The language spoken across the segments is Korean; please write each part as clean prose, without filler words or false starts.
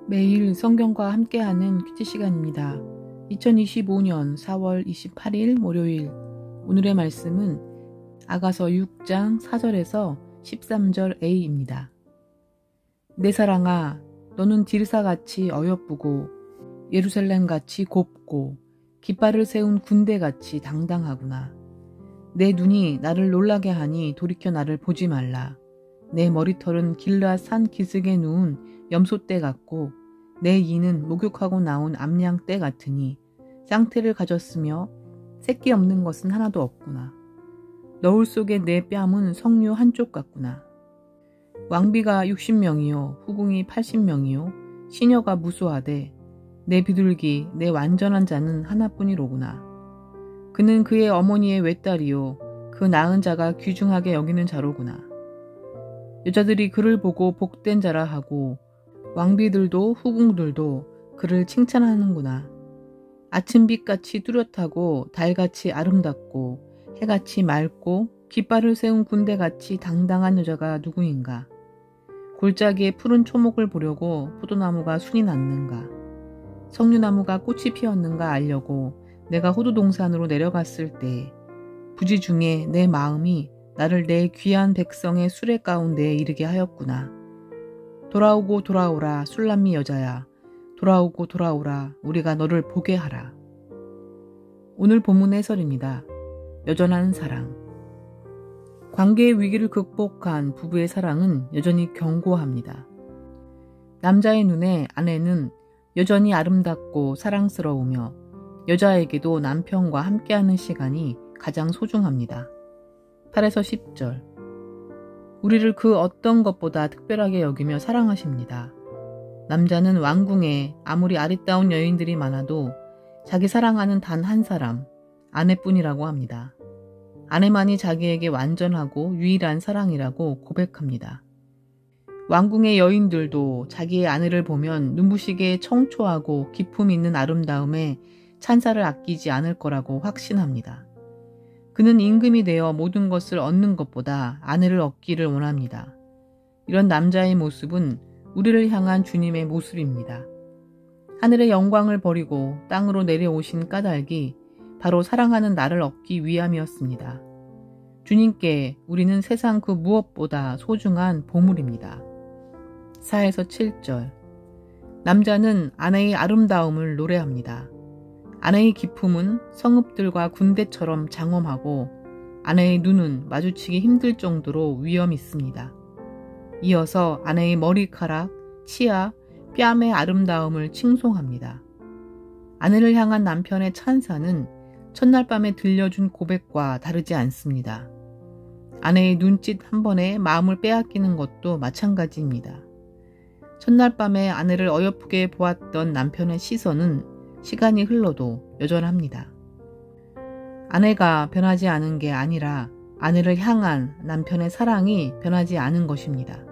매일 성경과 함께하는 퀴즈 시간입니다. 2025년 4월 28일 월요일, 오늘의 말씀은 아가서 6장 4절에서 13절 A입니다. 내 사랑아, 너는 디르사같이 어여쁘고 예루살렘같이 곱고 깃발을 세운 군대같이 당당하구나. 내 눈이 나를 놀라게 하니 돌이켜 나를 보지 말라. 내 머리털은 길앗 산 기슭에 누운 염소떼 같고 내 이는 목욕하고 나온 암양떼 같으니 쌍태를 가졌으며 새끼 없는 것은 하나도 없구나. 너울 속에 내 뺨은 석류 한쪽 같구나. 왕비가 60명이요 후궁이 80명이요 시녀가 무수하되 내 비둘기 내 완전한 자는 하나뿐이로구나. 그는 그의 어머니의 외딸이요 그 낳은 자가 귀중하게 여기는 자로구나. 여자들이 그를 보고 복된 자라 하고 왕비들도 후궁들도 그를 칭찬하는구나. 아침빛같이 뚜렷하고 달같이 아름답고 해같이 맑고 깃발을 세운 군대같이 당당한 여자가 누구인가. 골짜기에 푸른 초목을 보려고 포도나무가 순이 났는가. 석류나무가 꽃이 피었는가 알려고 내가 호두동산으로 내려갔을 때 부지 중에 내 마음이 나를 내 귀한 백성의 수레 가운데에 이르게 하였구나. 돌아오고 돌아오라 술람미 여자야. 돌아오고 돌아오라 우리가 너를 보게 하라. 오늘 본문 해설입니다. 여전한 사랑. 관계의 위기를 극복한 부부의 사랑은 여전히 견고합니다. 남자의 눈에 아내는 여전히 아름답고 사랑스러우며 여자에게도 남편과 함께하는 시간이 가장 소중합니다. 8에서 10절. 우리를 그 어떤 것보다 특별하게 여기며 사랑하십니다. 남자는 왕궁에 아무리 아리따운 여인들이 많아도 자기 사랑하는 단 한 사람, 아내뿐이라고 합니다. 아내만이 자기에게 완전하고 유일한 사랑이라고 고백합니다. 왕궁의 여인들도 자기의 아내를 보면 눈부시게 청초하고 기품 있는 아름다움에 찬사를 아끼지 않을 거라고 확신합니다. 그는 임금이 되어 모든 것을 얻는 것보다 아내를 얻기를 원합니다. 이런 남자의 모습은 우리를 향한 주님의 모습입니다. 하늘의 영광을 버리고 땅으로 내려오신 까닭이 바로 사랑하는 나를 얻기 위함이었습니다. 주님께 우리는 세상 그 무엇보다 소중한 보물입니다. 4에서 7절. 남자는 아내의 아름다움을 노래합니다. 아내의 기품은 성읍들과 군대처럼 장엄하고 아내의 눈은 마주치기 힘들 정도로 위엄 있습니다. 이어서 아내의 머리카락, 치아, 뺨의 아름다움을 칭송합니다. 아내를 향한 남편의 찬사는 첫날 밤에 들려준 고백과 다르지 않습니다. 아내의 눈짓 한 번에 마음을 빼앗기는 것도 마찬가지입니다. 첫날 밤에 아내를 어여쁘게 보았던 남편의 시선은 시간이 흘러도 여전합니다. 아내가 변하지 않은 게 아니라 아내를 향한 남편의 사랑이 변하지 않은 것입니다.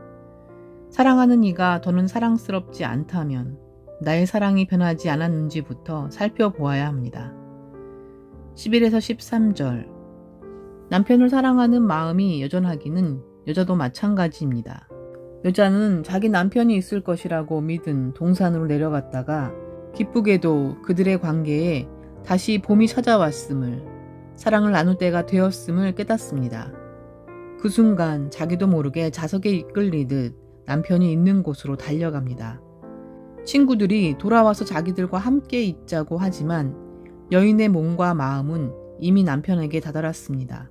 사랑하는 이가 더는 사랑스럽지 않다면 나의 사랑이 변하지 않았는지부터 살펴보아야 합니다. 11에서 13절. 남편을 사랑하는 마음이 여전하기는 여자도 마찬가지입니다. 여자는 자기 남편이 있을 것이라고 믿은 동산으로 내려갔다가 기쁘게도 그들의 관계에 다시 봄이 찾아왔음을, 사랑을 나눌 때가 되었음을 깨닫습니다. 그 순간 자기도 모르게 자석에 이끌리듯 남편이 있는 곳으로 달려갑니다. 친구들이 돌아와서 자기들과 함께 있자고 하지만 여인의 몸과 마음은 이미 남편에게 다다랐습니다.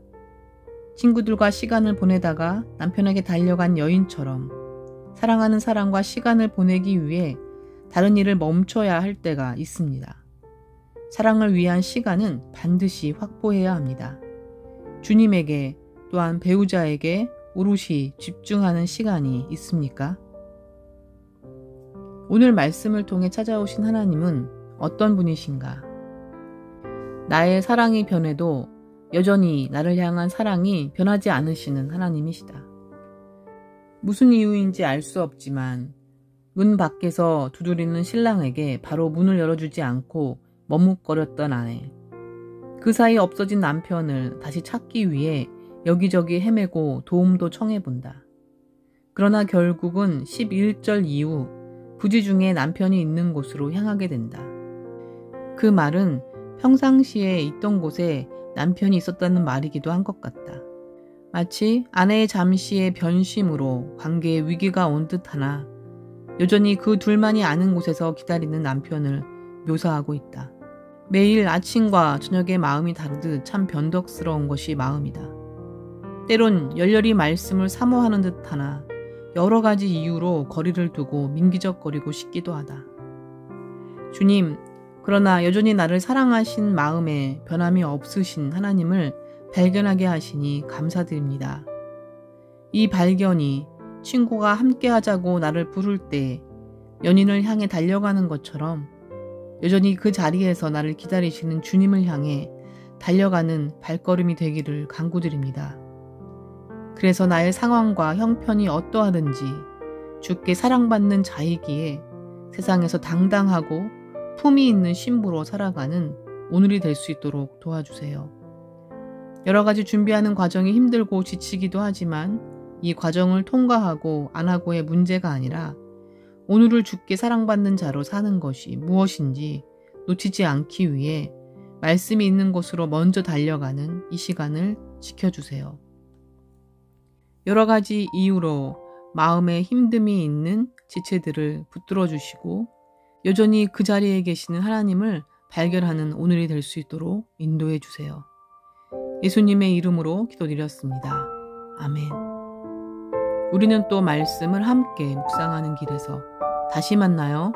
친구들과 시간을 보내다가 남편에게 달려간 여인처럼 사랑하는 사람과 시간을 보내기 위해 다른 일을 멈춰야 할 때가 있습니다. 사랑을 위한 시간은 반드시 확보해야 합니다. 주님에게 또한 배우자에게 오롯이 집중하는 시간이 있습니까? 오늘 말씀을 통해 찾아오신 하나님은 어떤 분이신가? 나의 사랑이 변해도 여전히 나를 향한 사랑이 변하지 않으시는 하나님이시다. 무슨 이유인지 알 수 없지만 문 밖에서 두드리는 신랑에게 바로 문을 열어주지 않고 머뭇거렸던 아내. 그 사이 없어진 남편을 다시 찾기 위해 여기저기 헤매고 도움도 청해본다. 그러나 결국은 11절 이후 부지 중에 남편이 있는 곳으로 향하게 된다. 그 말은 평상시에 있던 곳에 남편이 있었다는 말이기도 한 것 같다. 마치 아내의 잠시의 변심으로 관계에 위기가 온 듯하나 여전히 그 둘만이 아는 곳에서 기다리는 남편을 묘사하고 있다. 매일 아침과 저녁의 마음이 다르듯 참 변덕스러운 것이 마음이다. 때론 열렬히 말씀을 사모하는 듯하나 여러 가지 이유로 거리를 두고 민기적거리고 싶기도 하다. 주님, 그러나 여전히 나를 사랑하신 마음에 변함이 없으신 하나님을 발견하게 하시니 감사드립니다. 이 발견이 친구가 함께 하자고 나를 부를 때 연인을 향해 달려가는 것처럼 여전히 그 자리에서 나를 기다리시는 주님을 향해 달려가는 발걸음이 되기를 간구드립니다. 그래서 나의 상황과 형편이 어떠하든지 주께 사랑받는 자이기에 세상에서 당당하고 품위 있는 신부로 살아가는 오늘이 될 수 있도록 도와주세요. 여러 가지 준비하는 과정이 힘들고 지치기도 하지만 이 과정을 통과하고 안 하고의 문제가 아니라 오늘을 주께 사랑받는 자로 사는 것이 무엇인지 놓치지 않기 위해 말씀이 있는 곳으로 먼저 달려가는 이 시간을 지켜주세요. 여러 가지 이유로 마음에 힘듦이 있는 지체들을 붙들어 주시고 여전히 그 자리에 계시는 하나님을 발견하는 오늘이 될 수 있도록 인도해 주세요. 예수님의 이름으로 기도드렸습니다. 아멘. 우리는 또 말씀을 함께 묵상하는 길에서 다시 만나요.